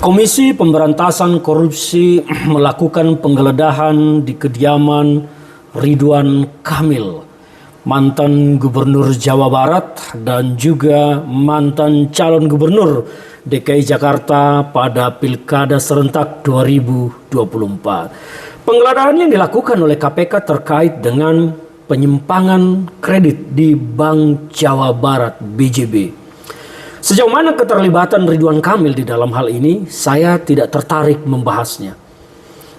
Komisi Pemberantasan Korupsi melakukan penggeledahan di kediaman Ridwan Kamil, mantan Gubernur Jawa Barat dan juga mantan calon Gubernur DKI Jakarta pada Pilkada Serentak 2024. Penggeledahan yang dilakukan oleh KPK terkait dengan penyimpangan kredit di Bank Jawa Barat BJB. Sejauh mana keterlibatan Ridwan Kamil di dalam hal ini, saya tidak tertarik membahasnya.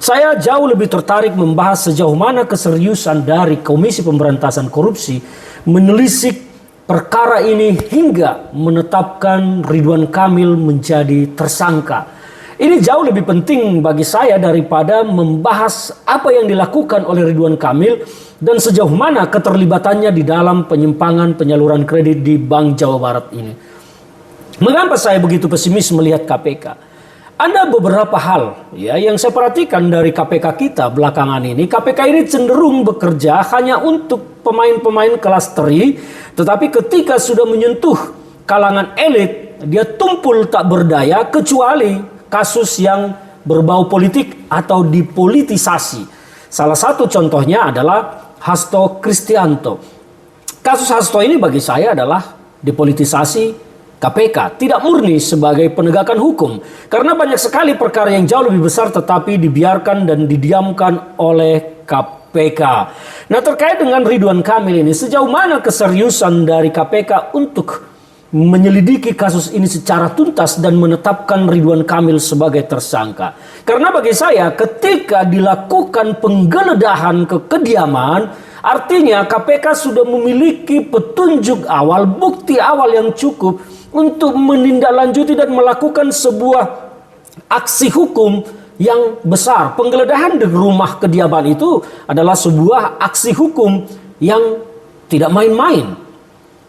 Saya jauh lebih tertarik membahas sejauh mana keseriusan dari Komisi Pemberantasan Korupsi menelisik perkara ini hingga menetapkan Ridwan Kamil menjadi tersangka. Ini jauh lebih penting bagi saya daripada membahas apa yang dilakukan oleh Ridwan Kamil dan sejauh mana keterlibatannya di dalam penyimpangan penyaluran kredit di Bank Jawa Barat ini. Mengapa saya begitu pesimis melihat KPK? Ada beberapa hal yang saya perhatikan dari KPK kita belakangan ini. KPK ini cenderung bekerja hanya untuk pemain-pemain kelas teri, tetapi ketika sudah menyentuh kalangan elit, dia tumpul tak berdaya kecuali kasus yang berbau politik atau dipolitisasi. Salah satu contohnya adalah Hasto Kristianto. Kasus Hasto ini bagi saya adalah dipolitisasi KPK, tidak murni sebagai penegakan hukum. Karena banyak sekali perkara yang jauh lebih besar tetapi dibiarkan dan didiamkan oleh KPK. Nah, terkait dengan Ridwan Kamil ini, sejauh mana keseriusan dari KPK untuk menyelidiki kasus ini secara tuntas dan menetapkan Ridwan Kamil sebagai tersangka? Karena bagi saya ketika dilakukan penggeledahan ke kediaman, artinya KPK sudah memiliki petunjuk awal, bukti awal yang cukup untuk menindaklanjuti dan melakukan sebuah aksi hukum yang besar. Penggeledahan di rumah kediaman itu adalah sebuah aksi hukum yang tidak main-main.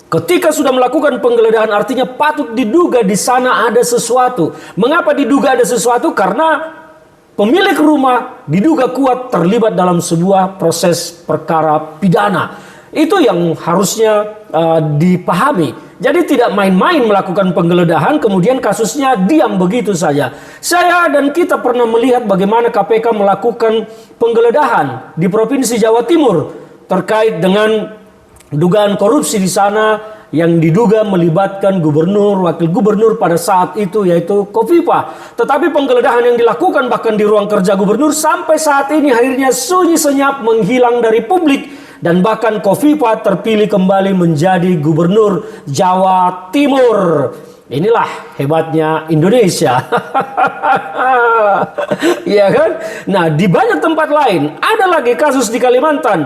Ketika sudah melakukan penggeledahan artinya patut diduga di sana ada sesuatu. Mengapa diduga ada sesuatu? Karena pemilik rumah diduga kuat terlibat dalam sebuah proses perkara pidana. Itu yang harusnya dipahami. Jadi tidak main-main melakukan penggeledahan kemudian kasusnya diam begitu saja. Saya dan kita pernah melihat bagaimana KPK melakukan penggeledahan di Provinsi Jawa Timur terkait dengan dugaan korupsi di sana yang diduga melibatkan gubernur, wakil gubernur pada saat itu yaitu Khofifah. Tetapi penggeledahan yang dilakukan bahkan di ruang kerja gubernur sampai saat ini akhirnya sunyi senyap menghilang dari publik. Dan bahkan Khofifah terpilih kembali menjadi gubernur Jawa Timur. Inilah hebatnya Indonesia. Iya kan? Nah, di banyak tempat lain ada lagi kasus di Kalimantan.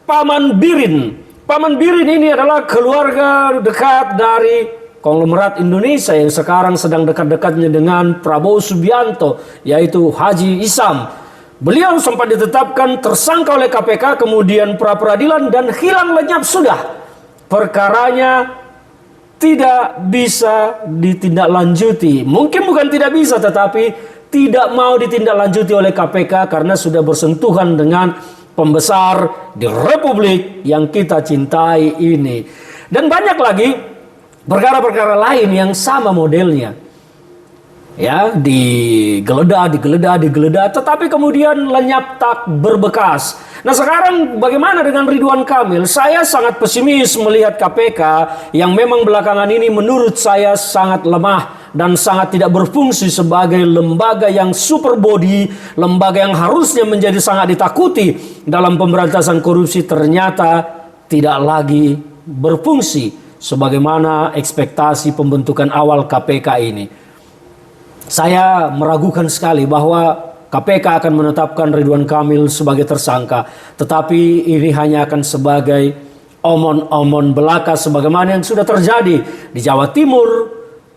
Paman Birin. Paman Birin ini adalah keluarga dekat dari konglomerat Indonesia yang sekarang sedang dekat-dekatnya dengan Prabowo Subianto, yaitu Haji Isam. Beliau sempat ditetapkan tersangka oleh KPK, kemudian pra-peradilan dan hilang lenyap sudah. Perkaranya tidak bisa ditindaklanjuti. Mungkin bukan tidak bisa, tetapi tidak mau ditindaklanjuti oleh KPK karena sudah bersentuhan dengan pembesar di Republik yang kita cintai ini. Dan banyak lagi perkara-perkara lain yang sama modelnya. Ya, digeledah, tetapi kemudian lenyap tak berbekas. Nah, sekarang bagaimana dengan Ridwan Kamil? Saya sangat pesimis melihat KPK yang memang belakangan ini menurut saya sangat lemah dan sangat tidak berfungsi sebagai lembaga yang super body, lembaga yang harusnya menjadi sangat ditakuti dalam pemberantasan korupsi, ternyata tidak lagi berfungsi sebagaimana ekspektasi pembentukan awal KPK ini. Saya meragukan sekali bahwa KPK akan menetapkan Ridwan Kamil sebagai tersangka. Tetapi ini hanya akan sebagai omon-omon belaka sebagaimana yang sudah terjadi di Jawa Timur,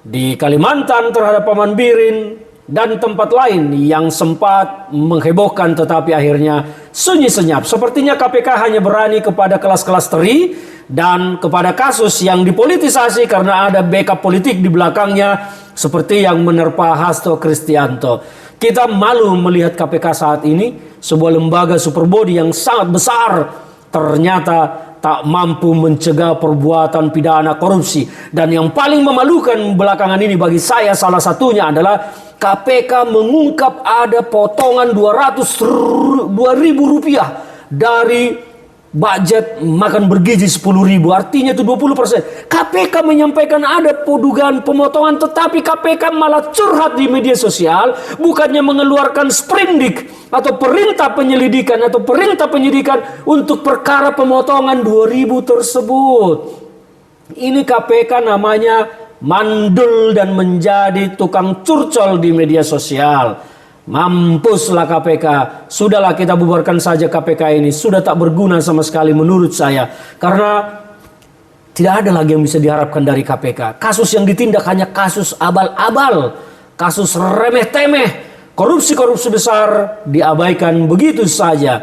di Kalimantan terhadap Paman Birin, dan tempat lain yang sempat menghebohkan tetapi akhirnya sunyi senyap. Sepertinya KPK hanya berani kepada kelas-kelas teri dan kepada kasus yang dipolitisasi karena ada backup politik di belakangnya seperti yang menerpa Hasto Kristianto. Kita malu melihat KPK saat ini, sebuah lembaga super body yang sangat besar ternyata tak mampu mencegah perbuatan pidana korupsi. Dan yang paling memalukan belakangan ini bagi saya salah satunya adalah KPK mengungkap ada potongan 200.000 rupiah dari budget makan bergizi 10.000, artinya itu 20%. KPK menyampaikan ada dugaan pemotongan, tetapi KPK malah curhat di media sosial, bukannya mengeluarkan sprindik atau perintah penyelidikan atau perintah penyidikan untuk perkara pemotongan 2.000 tersebut. Ini KPK namanya mandul dan menjadi tukang curcol di media sosial. Mampuslah KPK. Sudahlah, kita bubarkan saja KPK ini. Sudah tak berguna sama sekali menurut saya. Karena tidak ada lagi yang bisa diharapkan dari KPK. Kasus yang ditindak hanya kasus abal-abal, kasus remeh-temeh, korupsi-korupsi besar diabaikan begitu saja.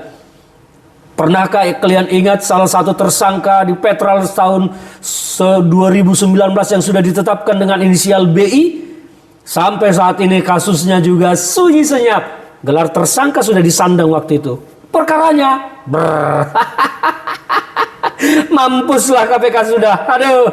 Pernahkah kalian ingat salah satu tersangka di Petrals tahun 2019 yang sudah ditetapkan dengan inisial BI? Sampai saat ini kasusnya juga sunyi senyap. Gelar tersangka sudah disandang waktu itu. Perkaranya mampuslah KPK sudah. Aduh.